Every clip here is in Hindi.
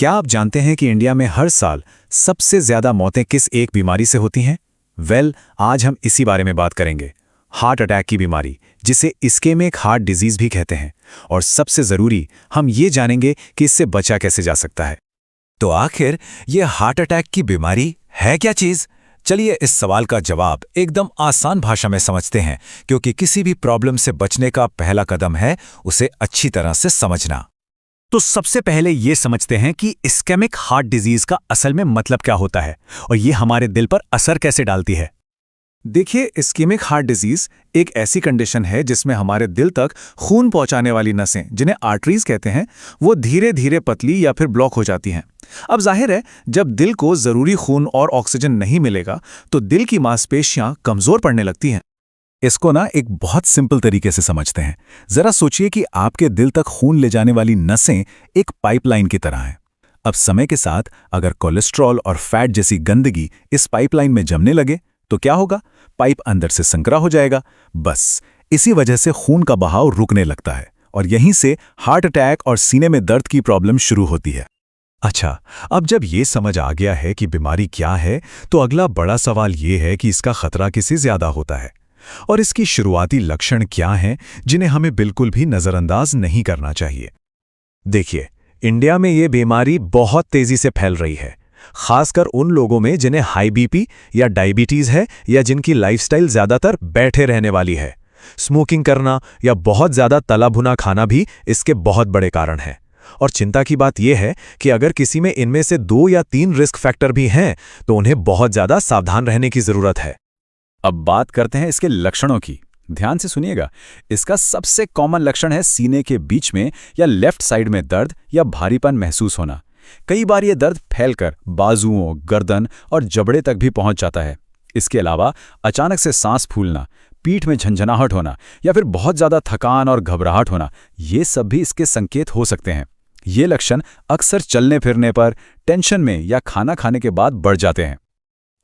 क्या आप जानते हैं कि इंडिया में हर साल सबसे ज्यादा मौतें किस एक बीमारी से होती हैं? आज हम इसी बारे में बात करेंगे। हार्ट अटैक की बीमारी, जिसे इस्केमिक हार्ट डिजीज भी कहते हैं। और सबसे जरूरी, हम ये जानेंगे कि इससे बचा कैसे जा सकता है। तो आखिर ये हार्ट अटैक की बीमारी है क्या चीज? चलिए इस सवाल का जवाब एकदम आसान भाषा में समझते हैं, क्योंकि किसी भी प्रॉब्लम से बचने का पहला कदम है उसे अच्छी तरह से समझना। तो सबसे पहले ये समझते हैं कि इस्केमिक हार्ट डिजीज का असल में मतलब क्या होता है और ये हमारे दिल पर असर कैसे डालती है। देखिए, इस्केमिक हार्ट डिजीज एक ऐसी कंडीशन है जिसमें हमारे दिल तक खून पहुंचाने वाली नसें, जिन्हें आर्टरीज कहते हैं, वो धीरे धीरे पतली या फिर ब्लॉक हो जाती हैं। अब जाहिर है, जब दिल को जरूरी खून और ऑक्सीजन नहीं मिलेगा तो दिल की मांसपेशियां कमजोर पड़ने लगती हैं। इसको एक बहुत सिंपल तरीके से समझते हैं। जरा सोचिए कि आपके दिल तक खून ले जाने वाली नसें एक पाइपलाइन की तरह हैं। अब समय के साथ अगर कोलेस्ट्रॉल और फैट जैसी गंदगी इस पाइपलाइन में जमने लगे तो क्या होगा? पाइप अंदर से संकरा हो जाएगा। बस इसी वजह से खून का बहाव रुकने लगता है और यहीं से हार्ट अटैक और सीने में दर्द की प्रॉब्लम शुरू होती है। अच्छा, अब जब ये समझ आ गया है कि बीमारी क्या है, तो अगला बड़ा सवाल ये है कि इसका खतरा किससे ज्यादा होता है और इसकी शुरुआती लक्षण क्या हैं जिन्हें हमें बिल्कुल भी नजरअंदाज नहीं करना चाहिए। देखिए, इंडिया में ये बीमारी बहुत तेजी से फैल रही है, खासकर उन लोगों में जिन्हें हाई बीपी या डायबिटीज है या जिनकी लाइफस्टाइल ज्यादातर बैठे रहने वाली है। स्मोकिंग करना या बहुत ज्यादा तला भुना खाना भी इसके बहुत बड़े कारण हैं। और चिंता की बात यह है कि अगर किसी में इनमें से 2 या 3 रिस्क फैक्टर भी हैं तो उन्हें बहुत ज्यादा सावधान रहने की जरूरत है। अब बात करते हैं इसके लक्षणों की। ध्यान से सुनिएगा। इसका सबसे कॉमन लक्षण है सीने के बीच में या लेफ्ट साइड में दर्द या भारीपन महसूस होना। कई बार ये दर्द फैलकर बाजुओं, गर्दन और जबड़े तक भी पहुंच जाता है। इसके अलावा अचानक से सांस फूलना, पीठ में झंझनाहट होना या फिर बहुत ज्यादा थकान और घबराहट होना, ये सब भी इसके संकेत हो सकते हैं। ये लक्षण अक्सर चलने फिरने पर, टेंशन में या खाना खाने के बाद बढ़ जाते हैं।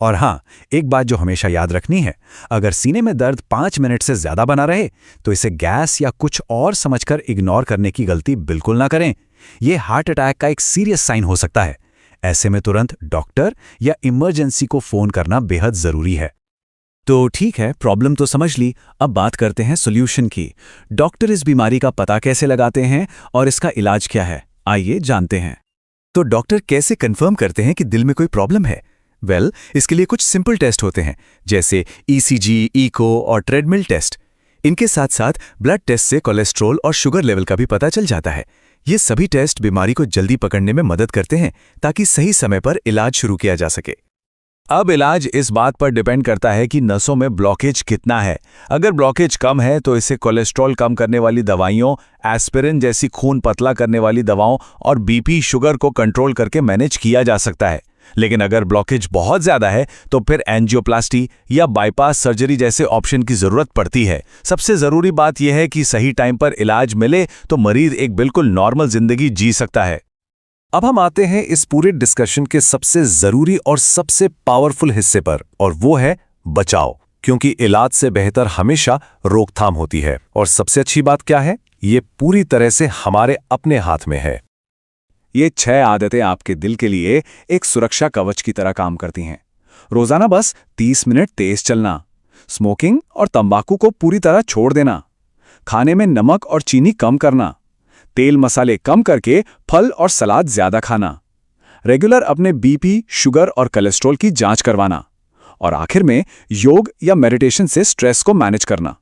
और हाँ, एक बात जो हमेशा याद रखनी है, अगर सीने में दर्द 5 मिनट से ज्यादा बना रहे तो इसे गैस या कुछ और समझकर इग्नोर करने की गलती बिल्कुल ना करें। यह हार्ट अटैक का एक सीरियस साइन हो सकता है। ऐसे में तुरंत डॉक्टर या इमरजेंसी को फोन करना बेहद जरूरी है। तो ठीक है, प्रॉब्लम तो समझ ली, अब बात करते हैं सॉल्यूशन की। डॉक्टर इस बीमारी का पता कैसे लगाते हैं और इसका इलाज क्या है, आइए जानते हैं। तो डॉक्टर कैसे कंफर्म करते हैं कि दिल में कोई प्रॉब्लम है? इसके लिए कुछ सिंपल टेस्ट होते हैं, जैसे ईसीजी, इको और ट्रेडमिल टेस्ट। इनके साथ साथ ब्लड टेस्ट से कोलेस्ट्रॉल और शुगर लेवल का भी पता चल जाता है। ये सभी टेस्ट बीमारी को जल्दी पकड़ने में मदद करते हैं ताकि सही समय पर इलाज शुरू किया जा सके। अब इलाज इस बात पर डिपेंड करता है कि नसों में ब्लॉकेज कितना है। अगर ब्लॉकेज कम है तो इसे कोलेस्ट्रॉल कम करने वाली दवाइयों, एस्पिरिन जैसी खून पतला करने वाली दवाओं और बीपी, शुगर को कंट्रोल करके मैनेज किया जा सकता है। लेकिन अगर ब्लॉकेज बहुत ज्यादा है तो फिर एंजियोप्लास्टी या बाईपास सर्जरी जैसे ऑप्शन की जरूरत पड़ती है। सबसे जरूरी बात यह है कि सही टाइम पर इलाज मिले तो मरीज एक बिल्कुल नॉर्मल जिंदगी जी सकता है। अब हम आते हैं इस पूरे डिस्कशन के सबसे जरूरी और सबसे पावरफुल हिस्से पर, और वो है बचाव। क्योंकि इलाज से बेहतर हमेशा रोकथाम होती है। और सबसे अच्छी बात क्या है? ये पूरी तरह से हमारे अपने हाथ में है। ये 6 आदतें आपके दिल के लिए एक सुरक्षा कवच की तरह काम करती हैं। रोजाना बस 30 मिनट तेज चलना, स्मोकिंग और तंबाकू को पूरी तरह छोड़ देना, खाने में नमक और चीनी कम करना, तेल मसाले कम करके फल और सलाद ज्यादा खाना, रेगुलर अपने बीपी, शुगर और कोलेस्ट्रॉल की जांच करवाना, और आखिर में योग या मेडिटेशन से स्ट्रेस को मैनेज करना।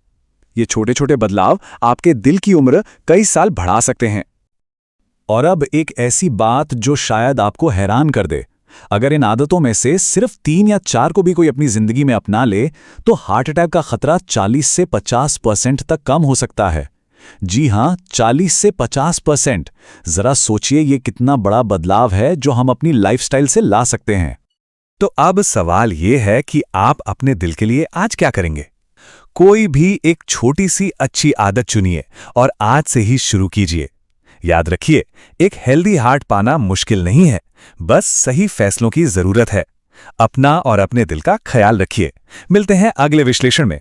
ये छोटे छोटे बदलाव आपके दिल की उम्र कई साल बढ़ा सकते हैं। और अब एक ऐसी बात जो शायद आपको हैरान कर दे, अगर इन आदतों में से सिर्फ 3 या 4 को भी कोई अपनी जिंदगी में अपना ले तो हार्ट अटैक का खतरा 40 से 50% तक कम हो सकता है। जी हां, 40 से 50%। जरा सोचिए ये कितना बड़ा बदलाव है जो हम अपनी लाइफस्टाइल से ला सकते हैं। तो अब सवाल ये है कि आप अपने दिल के लिए आज क्या करेंगे? कोई भी एक छोटी सी अच्छी आदत चुनिए और आज से ही शुरू कीजिए। याद रखिए, एक हेल्दी हार्ट पाना मुश्किल नहीं है, बस सही फैसलों की जरूरत है। अपना और अपने दिल का ख्याल रखिए। मिलते हैं अगले विश्लेषण में।